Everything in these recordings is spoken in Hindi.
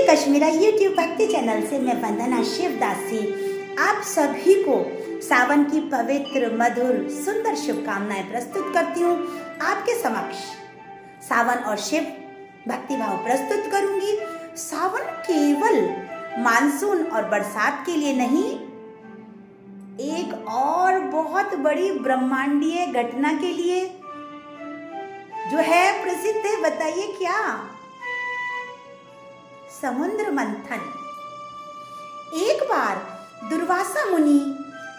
कश्मीरा यूट्यूब भक्ति चैनल से मैं वंदना शिवदासी आप सभी को सावन की पवित्र मधुर सुंदर शुभकामनाएं प्रस्तुत करती हूँ। आपके समक्ष सावन और शिव भक्ति भाव प्रस्तुत करूंगी। सावन केवल मानसून और बरसात के लिए नहीं, एक और बहुत बड़ी ब्रह्मांडीय घटना के लिए जो है प्रसिद्ध है। बताइए क्या? समुद्र मंथन। एक बार दुर्वासा मुनि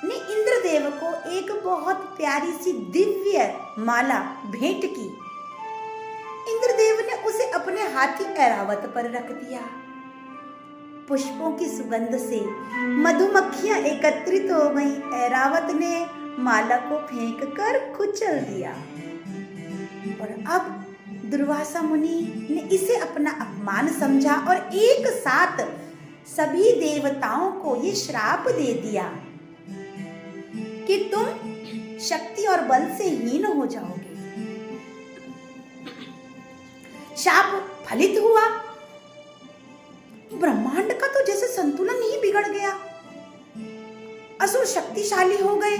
ने इंद्रदेव को एक बहुत प्यारी सी दिव्य माला भेंट की। इंद्रदेव ने उसे अपने हाथी ऐरावत पर रख दिया। पुष्पों की सुगंध से मधुमक्खियां एकत्रित हो गईं। ऐरावत ने माला को फेंक कर कुचल दिया और अब दुर्वासा मुनि ने इसे अपना अपमान समझा और एक साथ सभी देवताओं को ये श्राप दे दिया कि तुम शक्ति और बल से हीन हो जाओगे। शाप फलित हुआ। ब्रह्मांड का तो जैसे संतुलन ही बिगड़ गया। असुर शक्तिशाली हो गए।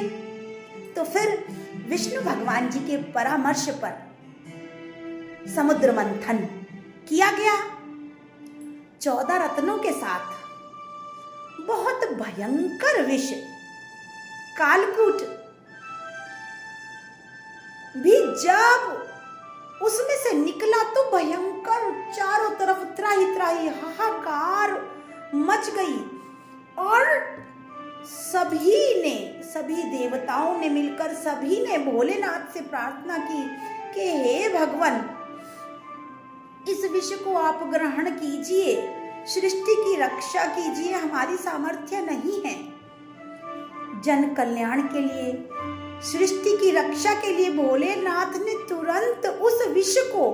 तो फिर विष्णु भगवान जी के परामर्श पर समुद्र मंथन किया गया। 14 रत्नों के साथ बहुत भयंकर विष कालकूट भी जब उसमें से निकला तो भयंकर चारों तरफ त्राही त्राही हाहाकार मच गई और सभी देवताओं ने मिलकर सभी ने भोलेनाथ से प्रार्थना की कि हे भगवान, इस विष को आप ग्रहण कीजिए, सृष्टि की रक्षा कीजिए। हमारी सामर्थ्य नहीं है। जन कल्याण के लिए, सृष्टि की रक्षा के लिए भोलेनाथ ने तुरंत उस विष को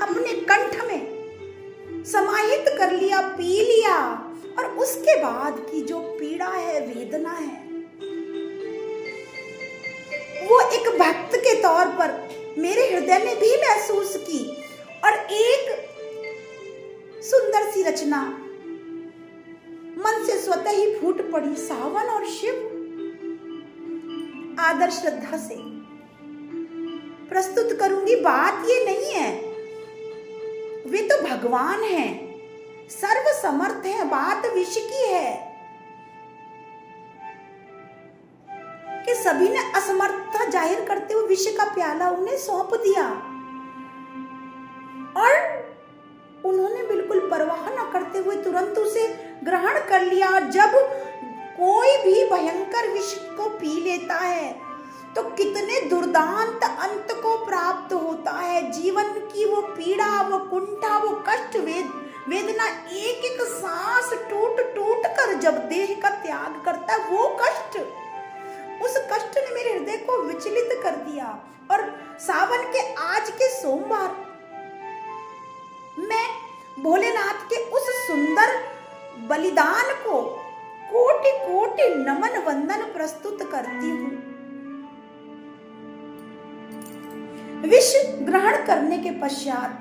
अपने कंठ में समाहित कर लिया, पी लिया। और उसके बाद की जो पीड़ा है, वेदना है, वो एक भक्त के तौर पर मेरे हृदय ने भी महसूस की। और एक सुंदर सी रचना मन से स्वतः ही फूट पड़ी। सावन और शिव आदर श्रद्धा से प्रस्तुत करूंगी। बात ये नहीं है, वे तो भगवान हैं, सर्व समर्थ हैं। बात विष की है कि सभी ने असमर्थता जाहिर करते हुए विष का प्याला उन्हें सौंप दिया और उन्होंने बिल्कुल परवाह न करते हुए तुरंत उसे ग्रहण कर लिया। और जब कोई भी भयंकर विष को पी लेता है तो कितने दुर्दांत अंत को प्राप्त होता है। जीवन की वो पीड़ा, वो कुंठा, वो कष्ट, वेदना, एक एक सांस टूट टूट कर जब देह का त्याग करता है, वो कष्ट, उस कष्ट ने मेरे हृदय को विचलित कर दिया। और सावन के आज के सोमवार मैं भोलेनाथ के उस सुंदर बलिदान को कोटि कोटि नमन वंदन प्रस्तुत करती हूँ। विष ग्रहण करने के पश्चात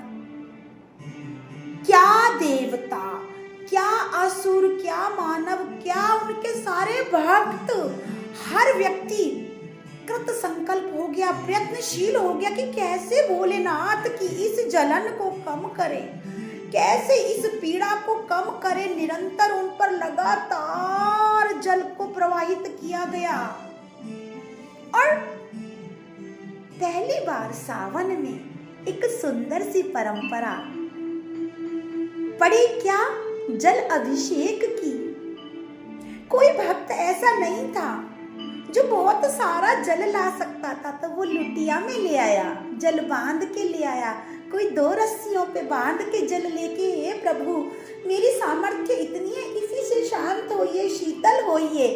क्या देवता, क्या असुर, क्या मानव, क्या उनके सारे भक्त, हर व्यक्ति कृत संकल्प हो गया, प्रयत्नशील हो गया कि कैसे भोलेनाथ की इस जलन को कम करे, कैसे इस पीड़ा को कम करे। निरंतर उन पर लगातार जल को प्रवाहित किया गया। और पहली बार सावन में एक सुंदर सी परंपरा पड़ी, क्या? जल अभिषेक की। कोई भक्त ऐसा नहीं था जो बहुत सारा जल ला सकता था, तो वो लुटिया में ले आया, जल बांध के ले आया। कोई 2 रस्सियों पे बांध के जल लेके, हे प्रभु मेरी सामर्थ्य इतनी है, इसी से शांत होइए, शीतल होइए।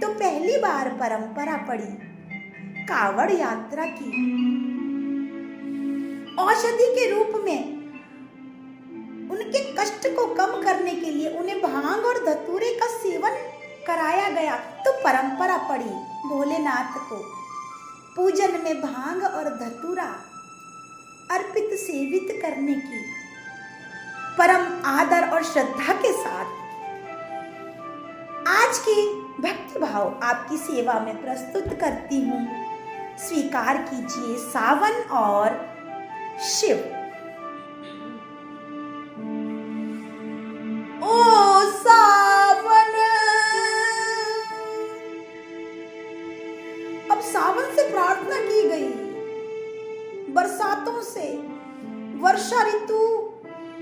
तो पहली बार परंपरा पड़ी कावड़ यात्रा की। औषधि के रूप में उनके कष्ट को कम करने के लिए उन्हें भांग और धतूरे का सेवन कराया गया। तो परंपरा पड़ी भोलेनाथ को पूजन में भांग और धतूरा अर्पित सेवित करने की। परम आदर और श्रद्धा के साथ आज की भक्ति भाव आपकी सेवा में प्रस्तुत करती हूँ। स्वीकार कीजिए सावन और शिव। ओ सावन, अब सावन से प्रार्थना की गई, बरसातों से, वर्षा ऋतु,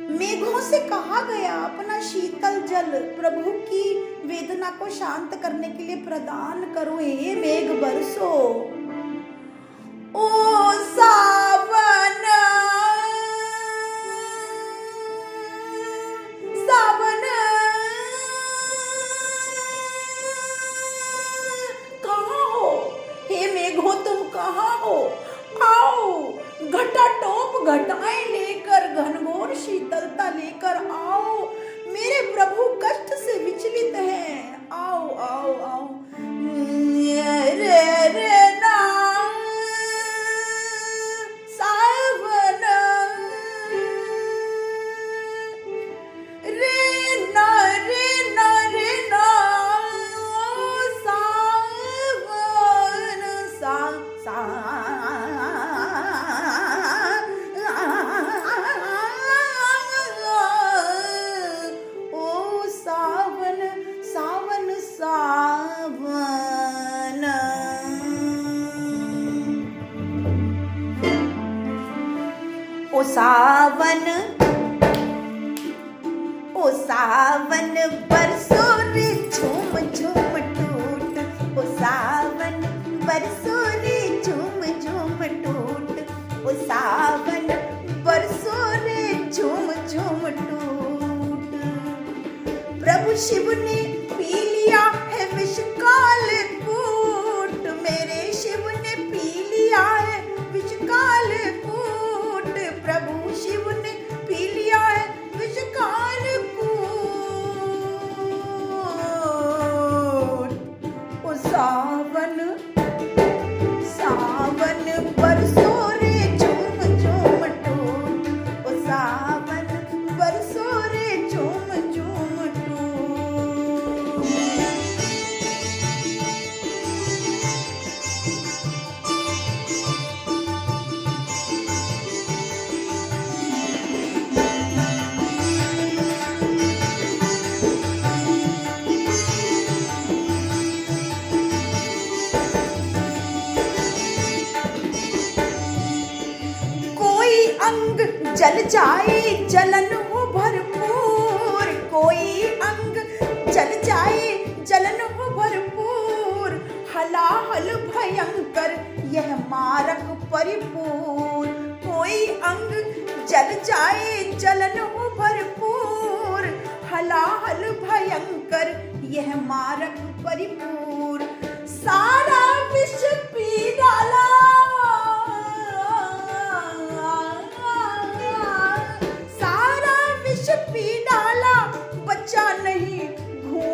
मेघों से कहा गया अपना शीतल जल प्रभु की वेदना को शांत करने के लिए प्रदान करो। हे मेघ बरसो। ओ सावन, सावन कहाँ हो? हे मेघो तुम कहाँ हो? आओ, घटा टोप घटाएं लेकर, घनघोर शीतलता लेकर आओ। मेरे प्रभु कष्ट से विचलित हैं। आओ आओ आओ। रे रे ना सावन, रे ना रे ना रे ना सावन, सा सा ओ सावन, ओ सावन बरसो रे झूम झूम टूट। ओ सावन बरसो रे झूम झूम टूट। ओ सावन बरसो रे झूम झूम टूट। प्रभु शिव ने पी लिया है विष काल कूट। मेरे शिव ने पी लिया है विष काल कूट। प्रभु शिव ने पी लिया है विष काल कूट। ओ सावन, सावन बरसो रे झूम झूम टूट। ओ सावन बरसो रे झूम झूम टूट। अंग जल जाए जलन हो भरपूर। कोई अंग जल जाए जलन हो भरपूर। हलाहल भयंकर यह मारक परिपूर। कोई अंग जल जाए जलन हो भरपूर। हलाहल भयंकर यह मारक परिपूर। सारा विष पी डाला, पी डाला, बचा नहीं घूंट।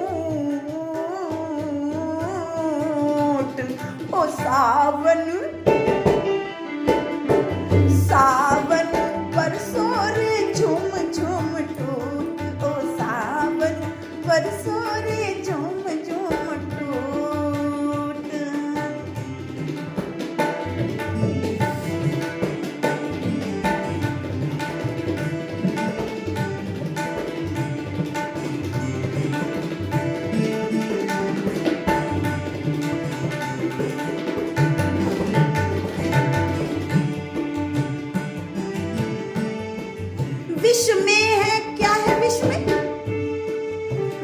ओ सावन, सावन बरसो रे झूम झूम टूट। ओ सावन बरसो रे झूम झूम टूट। विष में है, क्या है विष में?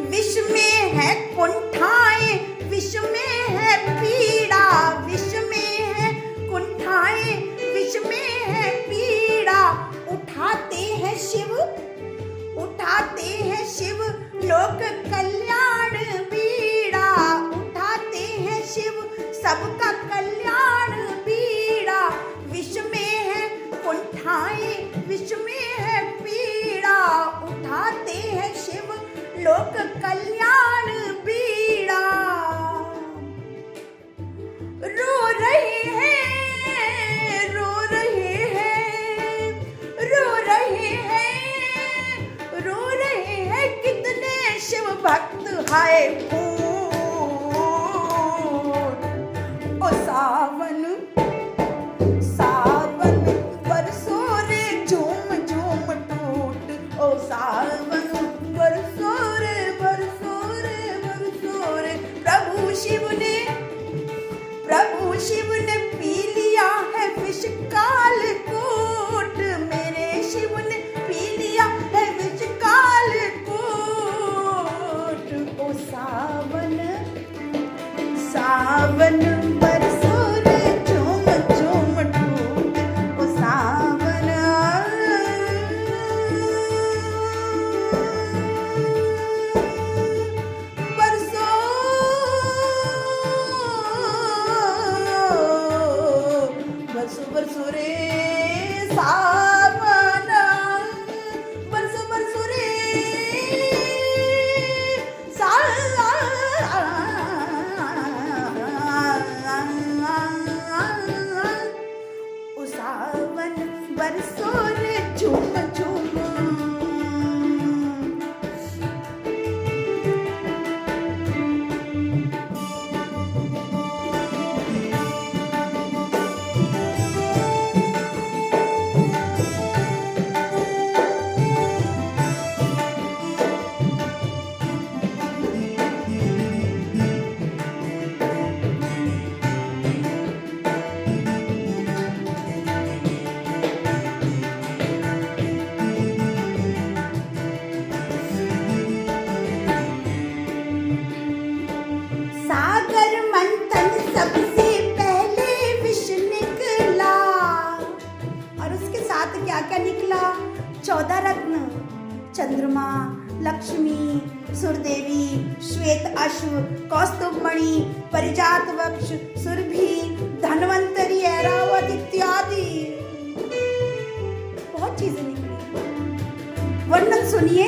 विष में है कुंठाएं, विष में है पीड़ा। विष में है कुंठाएं, विष में है पीड़ा। उठाते हैं शिव, उठाते हैं शिव लोक कल्याण बीड़ा। उठाते हैं शिव सबका कल्याण बीड़ा। विष में है कुंठाएं, विष में है पीड़ा। खाए फूट। ओ सावन सावन बरसो रे झूम झूम टूट। ओ सावन बरसो रे बरसो रे बरसो रे। प्रभु शिव ने पी लिया है विष काल कूट। मेरे शिव ने पी लिया है विष काल कूट। ओ सावन सावन बरसो रे झूम झूम टूट। ओ सावन बरसो बरसो बरसो रे सावन बरसो बरसो रे ओ सावन बरसो रे झूम झूम। सागर मंथन सबसे पहले विष निकला। और उसके साथ क्या क्या निकला? 14 रत्न, चंद्रमा, लक्ष्मी, सुरदेवी, श्वेत अश्व, कौस्तुभमणि, परिजात वक्ष, सुरभि, धन्वंतरी, ऐरावत इत्यादि बहुत चीजें निकली। वर्णन सुनिए।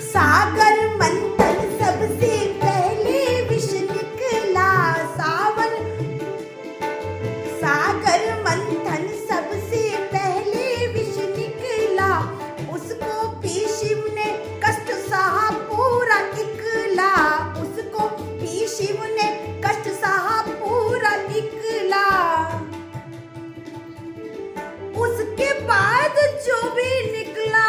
सागर मंथन सबसे पहले विष निकला। सागर मंथन सबसे पहले विष निकला। उसको पी शिव ने कष्ट सहा पूरा निकला। उसको पी शिव ने कष्ट सहा पूरा निकला। उसके बाद जो भी निकला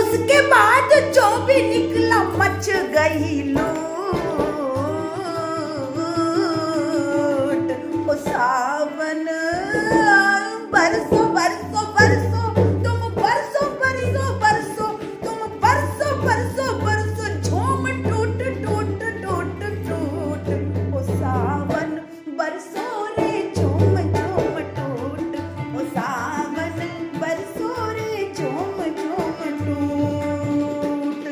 उसके बाद जो भी निकला मच गई लूट। ओ सावन बरसो बरसो बरसो तुम बरसो बरसो बरसो तुम बरसो बरसो बरसो झूम टूट टूट टूट टूट। ओ सावन बरसो रे झूम झूम टूट। ओ सावन बरसो रे झूम झूम टूट।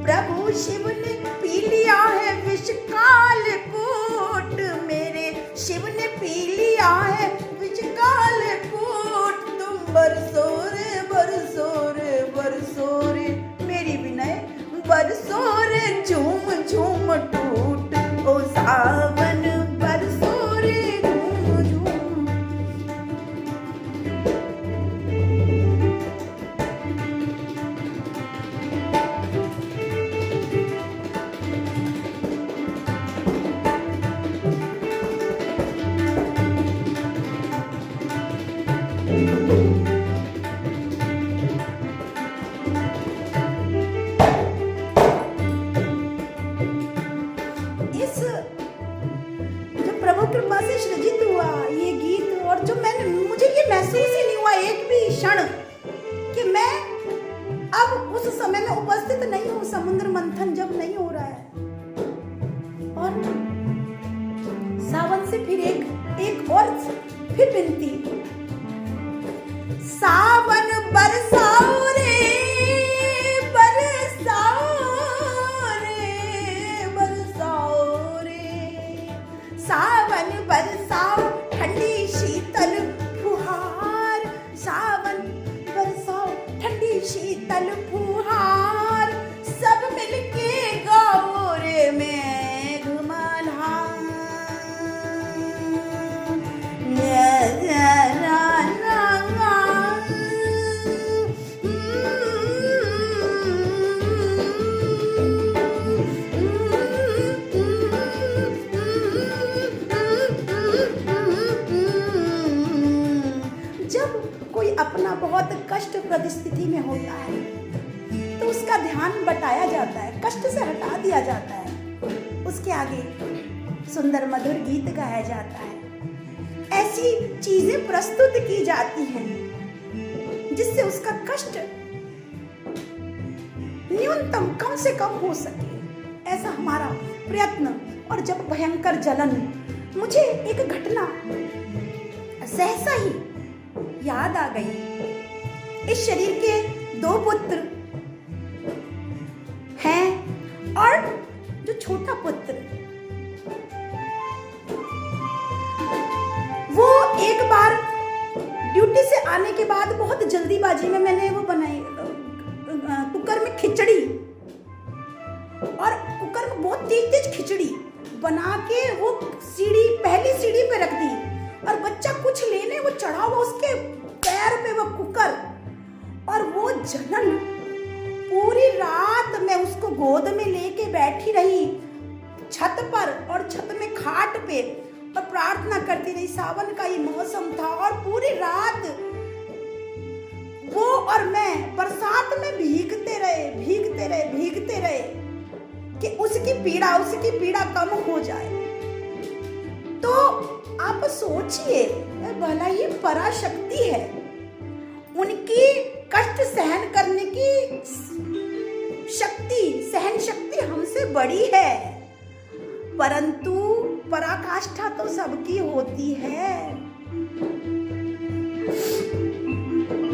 प्रभु शिव ने पी लिया है विष काल कूट। मेरे शिव ने पी लिया है विष काल कूट। तुम बरसो रे बरसो रे बरसो रे। मेरी विनय बरसो रे झूम झूम टूट। ओ सावन बरसो रे झूम झूम। इस जो प्रभु कृपा से सृजित हुआ ये गीत, और जो मुझे ये महसूस ही नहीं हुआ एक भी क्षण कि मैं अब उस समय में उपस्थित नहीं हूँ। समुद्र मंथन जब नहीं हो रहा है, और सावन से फिर एक और फिर विनती। सावन बरसाओ रे बरसाओ रे बरसाओ रे। सावन बरसाओ ठंडी शीतल फुहार। सावन बरसाओ ठंडी शीतल फुहार। सब मिलके गाओ रे मेघ मल्हार। कष्ट परिस्थिति में होता है तो उसका ध्यान बटाया जाता है, कष्ट से हटा दिया जाता है, उसके आगे सुंदर मधुर गीत गाया जाता है, ऐसी चीजें प्रस्तुत की जाती हैं जिससे उसका कष्ट न्यूनतम कम से कम हो सके, ऐसा हमारा प्रयत्न। और जब भयंकर जलन, मुझे एक घटना सहसा ही याद आ गई। इस शरीर के 2 पुत्र हैं और जो छोटा पुत्र, वो एक बार ड्यूटी से आने के बाद बहुत जल्दीबाजी में मैंने वो बनाई कुकर में खिचड़ी, और कुकर में बहुत तेज खिचड़ी बना के वो पहली सीढ़ी पे रख दी, और बच्चा कुछ लेने वो चढ़ा हुआ उसके पैर पे वो कुकर, और वो जलन पूरी रात मैं उसको गोद में लेके बैठी रही छत पर, और छत में खाट पे, और प्रार्थना करती रही। सावन का ये मौसम था और पूरी रात वो और मैं बरसात में भीगते रहे कि उसकी पीड़ा कम हो जाए। तो आप सोचिए, भला ही पराशक्ति है, उनकी कष्ट सहन करने की सहन शक्ति हमसे बड़ी है, परंतु पराकाष्ठा तो सबकी होती है।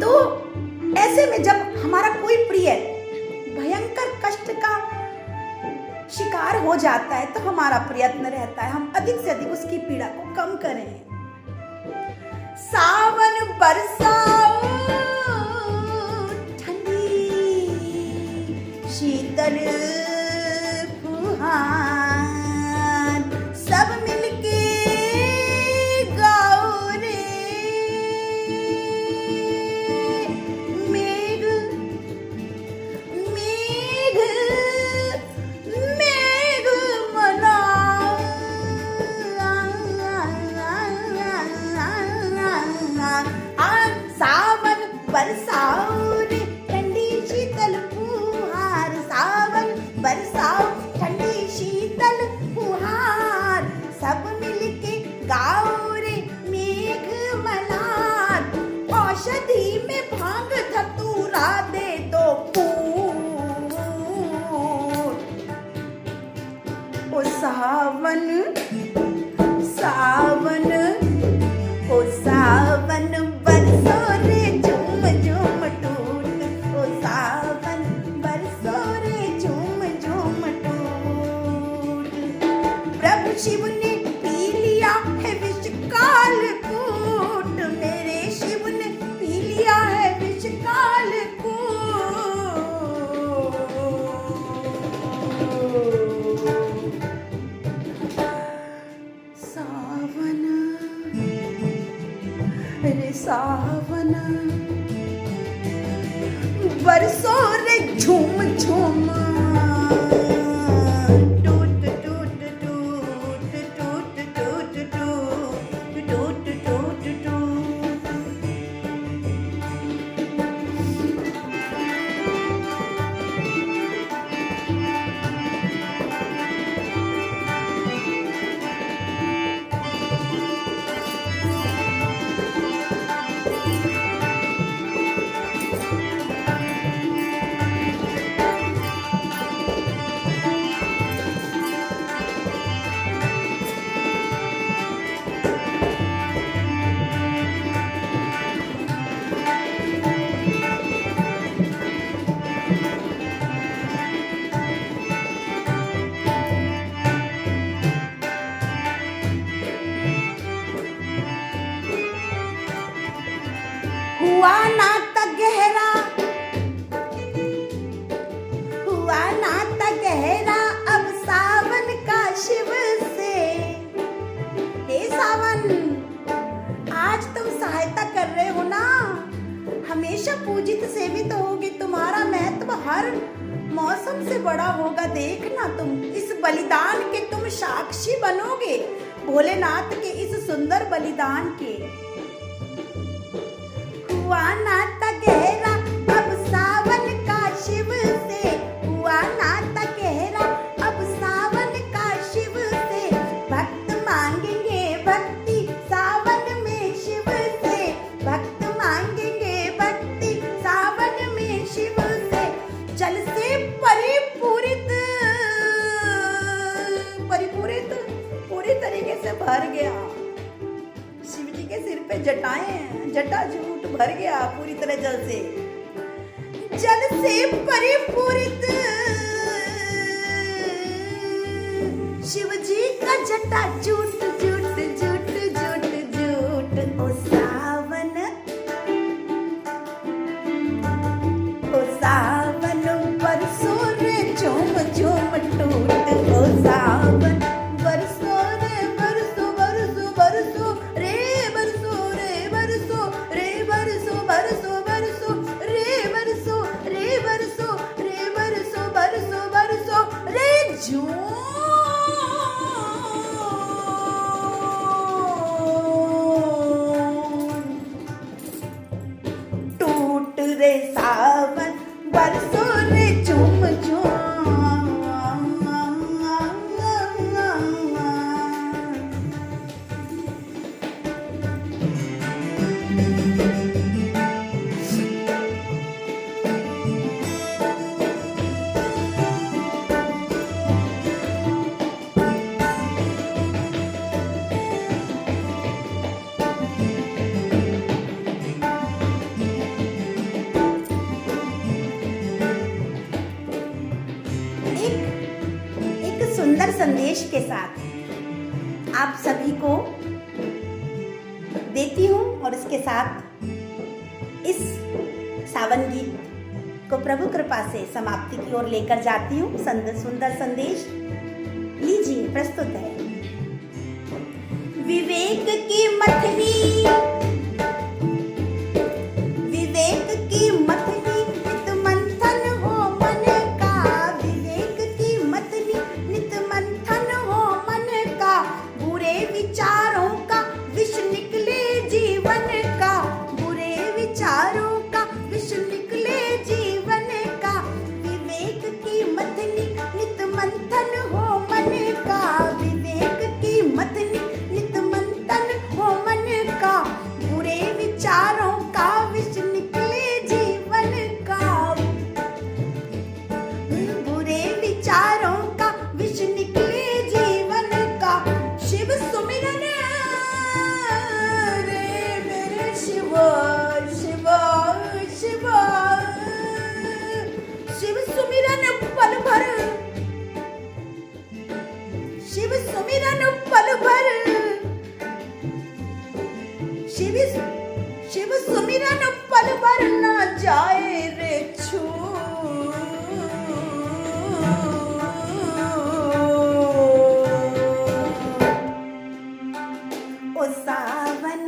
तो ऐसे में जब हमारा कोई प्रिय भयंकर कष्ट का शिकार हो जाता है तो हमारा प्रयत्न रहता है हम अधिक से अधिक उसकी पीड़ा को कम करें। सावन बरसाओ ठंडी शीतल फुहार, सब मिलके गाओ रे, मेघ मनाओ, सावन बरसाओ रे ठंडी शीतल फुहार, सावन बरसाओ ठंडी शीतल फुहार, सब मिलके गाओ रे मेघ मल्हार, औषधि में भांग धतूरा दे दो फूल, ओ सावन सावन ओ सावन बरसो रे झूम झूम टूट, ओ सावन बरसो रे झूम झूम टूट। प्रभु शिव ने पी लिया है विष काल कूट, मेरे शिव ने पी लिया है विष काल कूट। सावन रे सावन बरसो रे झूम झूम टूट टूट टूट टूट टूट टूट टूट टूट टूट। हुआ नाता गहरा, हुआ नाता गहरा अब सावन का शिव से। हे सावन, आज तुम सहायता कर रहे हो ना, हमेशा पूजित सेवित होगी, तुम्हारा महत्व हर मौसम से बड़ा होगा। देखना तुम इस बलिदान के तुम साक्षी बनोगे, भोलेनाथ के इस सुंदर बलिदान के। हुआ नाता गहरा भर गया। शिव जी के सिर पे जटाएं हैं, जटाजूट भर गया पूरी तरह जल से परिपूरित। शिव जी का जटाजूट जूट जूट जूट जूट। ओ सावन बरसो रे झूम झूम टूट। ओ सावन बरसो रे बरसो बरसो बरसो रे बरसो रे बरसो रे बरसो बरसो बरसो रे बरसो रे बरसो रे बरसो बरसो बरसो रे झूम टूट रे सावन बरसो रे झूम झूम। एक सुंदर संदेश के साथ आप सभी को देती हूँ और इसके साथ इस सावन गीत को प्रभु कृपा से समाप्ति की ओर लेकर जाती हूँ। सुंदर संदेश लीजिए, प्रस्तुत है। विवेक की मथनी, विवेक की मथनी नित मंथन हो मन का। विवेक की मथनी नित मंथन हो मन का। बुरे विचारों का विष निकले जीवन का। बुरे विचारों का विष निकले जीवन का। विवेक की मथनी नित मंथन हो मन का। विवेक की मथनी नित मंथन हो मन का। बुरे विचारों का विष निकले जीवन का। बुरे विचारों का विष निकले जीवन का। शिव सुमिरन रे मेरे शिव शिव शिव। शिव सुमिरन पल भर, शिव सुमिरन पल भर। शिव सुमिरन पल भर न जाए रे छू। ओ सावन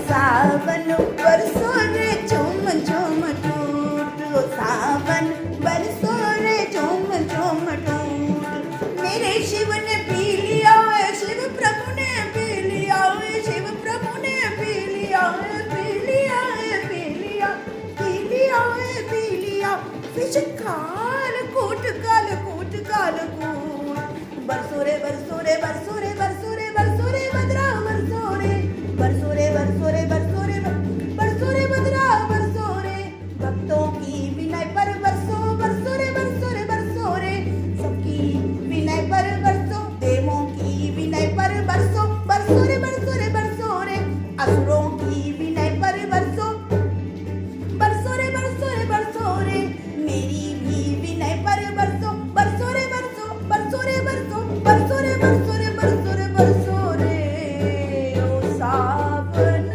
सावन बरसो रे झूम झूम टूट। ओ सावन बरसो रे झूम झूम टूट। मेरे शिव ने पी लिया है, शिव प्रभु ने पी लिया है। शिव प्रभु ने पी लिया है, पी लिया है, पी लिया, पी लिया है, पी लिया। विष काल कूट काल कूट काल कूट। बरसो रे बरसो रे बरसो रे बरसो रे बरसो रे बदरा बरसो रे बरसो रे बरसो रे बरसो रे बरसो रे बदरा बरसो रे। भक्तों की विनय पर बरसो बरसो रे बरसो रे बरसो रे। सबकी विनय पर बरसो, देवों की विनय पर बरसो बरसो रे बरसो रे बरसो रे। असुरों की विनय पर बरसो बरसो रे बरसो रे बरसो रे। मेरी भी विनय पर बरसो बरसो रे बरसो बरसो रे बरसो बरसो रे बरसो रे बरसो रे बरसो रे। ओ सावन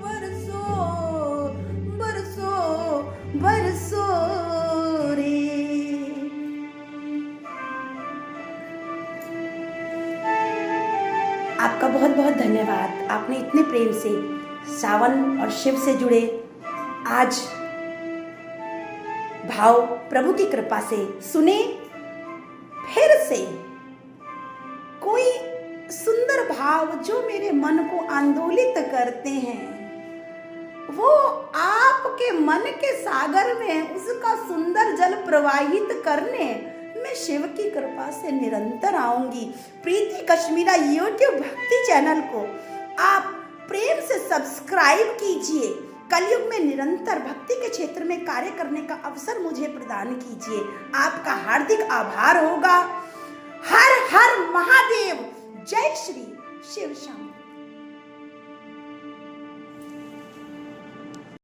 बरसो बरसो बरसो रे। आपका बहुत बहुत धन्यवाद। आपने इतने प्रेम से सावन और शिव से जुड़े आज भाव प्रभु की कृपा से सुने। फिर से कोई सुंदर भाव जो मेरे मन को आंदोलित करते हैं, वो आपके मन के सागर में उसका सुंदर जल प्रवाहित करने मैं शिव की कृपा से निरंतर आऊंगी। प्रीति कश्मीरा यूट्यूब भक्ति चैनल को आप प्रेम से सब्सक्राइब कीजिए, कलयुग में निरंतर भक्ति के क्षेत्र में कार्य करने का अवसर मुझे प्रदान कीजिए। आपका हार्दिक आभार होगा। हर हर महादेव। जय श्री शिव शंकर।